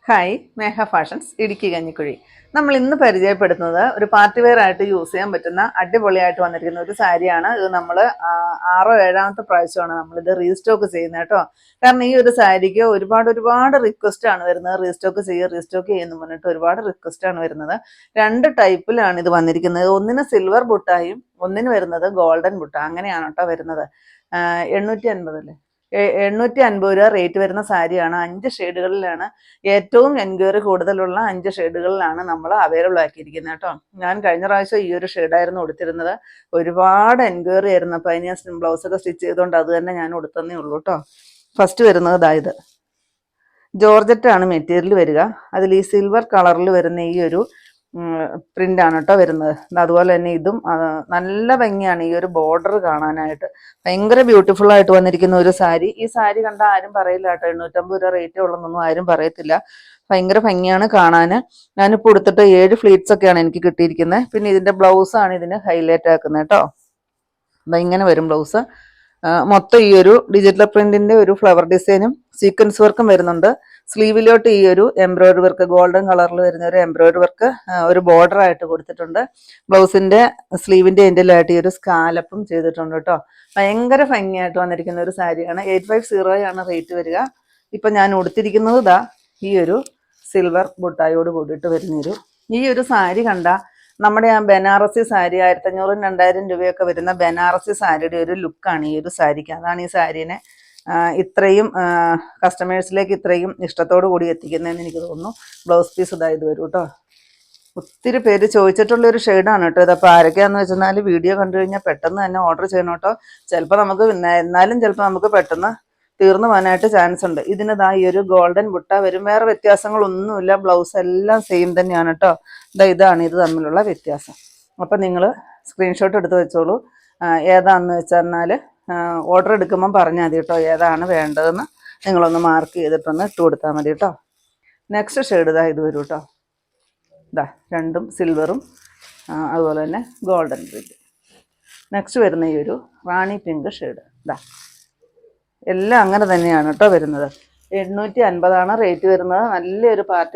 Hi മേഘ fashions Idukki Kanjikuzhi. നമ്മൾ ഇന്ന് പരിചയപ്പെടുത്തുന്നത് ഒരു പാർട്ടി വെയർ ആയിട്ട് യൂസ് ചെയ്യാൻ പറ്റുന്ന അടിപൊളിയായിട്ട് വന്നിരിക്കുന്ന ഒരു സാരിയാണ്. ഇത് നമ്മൾ ആറോ ഏഴാമത്തെ പ്രാവശ്യമാണ് നമ്മളിത് റീസ്റ്റോക്ക് ചെയ്യുന്നത് കേട്ടോ. കാരണം ഈ ഒരു സാരിക്ക് ഒരുപാട് റിക്വസ്റ്റ് ആണ് വരുന്നത്. റീസ്റ്റോക്ക് ചെയ്യുന്നു പറഞ്ഞിട്ട് ഒരുപാട് റിക്വസ്റ്റ് ആണ് വരുന്നത്. രണ്ട് ടൈപ്പിലാണ് ഇത് വന്നിരിക്കുന്നത്. ഒന്നിന് സിൽവർ ബുട്ടായും ഒന്നിന് വരുന്നത് ഗോൾഡൻ ബുട്ട. അങ്ങനെയാണ് കേട്ടോ വരുന്നത്. 850 അല്ലേ, 850 രൂപ റേറ്റ് വരുന്ന സാരിയാണ്. 5 ഷെയ്ഡുകളിലാണ്, ഏറ്റവും എൻക്വയറി കൂടുതലുള്ള 5 ഷെയ്ഡുകളിലാണ് നമ്മൾ അവൈലബിൾ ആക്കിയിരിക്കുന്നത് കേട്ടോ. ഞാൻ കഴിഞ്ഞ പ്രാവശ്യം ഈ ഒരു ഷെയ്ഡായിരുന്നു കൊടുത്തിരുന്നത്. ഒരുപാട് എൻക്വയറി ആയിരുന്നു. അപ്പോൾ അതിന് ഞാൻ ബ്ലൗസൊക്കെ സ്റ്റിച്ച് ചെയ്തുകൊണ്ട് അത് തന്നെ ഞാൻ കൊടുത്തന്നേ ഉള്ളൂ കേട്ടോ. ഫസ്റ്റ് വരുന്നത് ഇതായത് ജോർജറ്റാണ് മെറ്റീരിയൽ വരിക. അതിൽ ഈ സിൽവർ കളറിൽ വരുന്ന ഈ ഒരു പ്രിൻ്റാണ് കേട്ടോ വരുന്നത്. അതുപോലെ തന്നെ ഇതും നല്ല ഭംഗിയാണ് ഈ ഒരു ബോർഡർ കാണാനായിട്ട്. ഭയങ്കര ബ്യൂട്ടിഫുൾ ആയിട്ട് വന്നിരിക്കുന്ന ഒരു സാരി. ഈ സാരി കണ്ട ആരും പറയില്ല കേട്ടോ 850 രൂപ റേറ്റേ ഉള്ളതെന്നൊന്നും ആരും പറയത്തില്ല. ഭയങ്കര ഭംഗിയാണ് കാണാൻ. ഞാനിപ്പോൾ കൊടുത്തിട്ട് 7 ഫ്ലീറ്റ്സ് ഒക്കെയാണ് എനിക്ക് കിട്ടിയിരിക്കുന്നത്. പിന്നെ ഇതിൻ്റെ ബ്ലൗസാണ് ഇതിന് ഹൈലൈറ്റ് ആക്കുന്നത് കേട്ടോ. ഇങ്ങനെ വരും ബ്ലൗസ്. മൊത്തം ഈ ഒരു ഡിജിറ്റൽ പ്രിന്റിന്റെ ഒരു ഫ്ലവർ ഡിസൈനും സീക്വൻസ് വർക്കും വരുന്നുണ്ട്. സ്ലീവിലോട്ട് ഈ ഒരു എംബ്രോയിഡറി വർക്ക്, ഗോൾഡൻ കളറിൽ വരുന്ന ഒരു എംബ്രോയിഡറി വർക്ക് ഒരു ബോർഡർ ആയിട്ട് കൊടുത്തിട്ടുണ്ട്. ബ്ലൗസിന്റെ സ്ലീവിന്റെ എൻഡിലായിട്ട് ഈ ഒരു സ്കാലപ്പും ചെയ്തിട്ടുണ്ട് കേട്ടോ. ഭയങ്കര ഭംഗിയായിട്ട് വന്നിരിക്കുന്ന ഒരു സാരിയാണ്. 850 ആണ് റേറ്റ് വരിക. ഇപ്പൊ ഞാൻ ഉടുത്തിരിക്കുന്നത് ഇതാ ഈ ഒരു സിൽവർ ബുട്ടായോട് കൂടിയിട്ട് വരുന്നൊരു ഈ ഒരു സാരി കണ്ട നമ്മുടെ ആ ബനാറസി സാരി 1500 2000 രൂപയൊക്കെ വരുന്ന ബനാറസി സാരിയുടെ ഒരു ലുക്കാണ് ഈ ഒരു സാരിക്ക്. അതാണ് ഈ സാരീനെ ഇത്രയും കസ്റ്റമേഴ്സിലേക്ക് ഇത്രയും ഇഷ്ടത്തോടു കൂടി എത്തിക്കുന്നതെന്ന് എനിക്ക് തോന്നുന്നു. ബ്ലൗസ് പീസ് ഇതായത് വരും കേട്ടോ. ഒത്തിരി പേര് ചോദിച്ചിട്ടുള്ളൊരു ഷെയ്ഡാണ് കേട്ടോ ഇത്. അപ്പോൾ ആരൊക്കെയാണെന്ന് വെച്ചാൽ വീഡിയോ കണ്ടു കഴിഞ്ഞാൽ പെട്ടെന്ന് തന്നെ ഓർഡർ ചെയ്യണം കേട്ടോ. ചിലപ്പോൾ നമുക്ക് എന്നാലും ചിലപ്പോൾ നമുക്ക് പെട്ടെന്ന് തീർന്നു പോകാനായിട്ട് ചാൻസ് ഉണ്ട്. ഇതിനിതാ ഈ ഒരു ഗോൾഡൻ ബുട്ട വരും. വേറെ വ്യത്യാസങ്ങളൊന്നുമില്ല. ബ്ലൗസ് എല്ലാം സെയിം തന്നെയാണ് കേട്ടോ. ഇതാണ് ഇത് തമ്മിലുള്ള വ്യത്യാസം. അപ്പം നിങ്ങൾ സ്ക്രീൻഷോട്ട് എടുത്ത് വെച്ചോളൂ. ഏതാണെന്ന് വെച്ചാൽ ഓർഡർ എടുക്കുമ്പം പറഞ്ഞാൽ മതി കേട്ടോ. ഏതാണ് വേണ്ടതെന്ന് നിങ്ങളൊന്ന് മാർക്ക് ചെയ്തിട്ടൊന്ന് ഇട്ട് കൊടുത്താൽ മതി കേട്ടോ. നെക്സ്റ്റ് ഷെയ്ഡ് ഇത് വരും കേട്ടോ. രണ്ടും സിൽവറും അതുപോലെ തന്നെ ഗോൾഡൻ പ്രിന്റ്. നെക്സ്റ്റ് വരുന്ന ഈ ഒരു റാണി പിങ്ക് ഷെയ്ഡ്. എല്ലാം അങ്ങനെ തന്നെയാണ് കേട്ടോ വരുന്നത്. 850 റേറ്റ് വരുന്നത്. നല്ലൊരു പാർട്ടി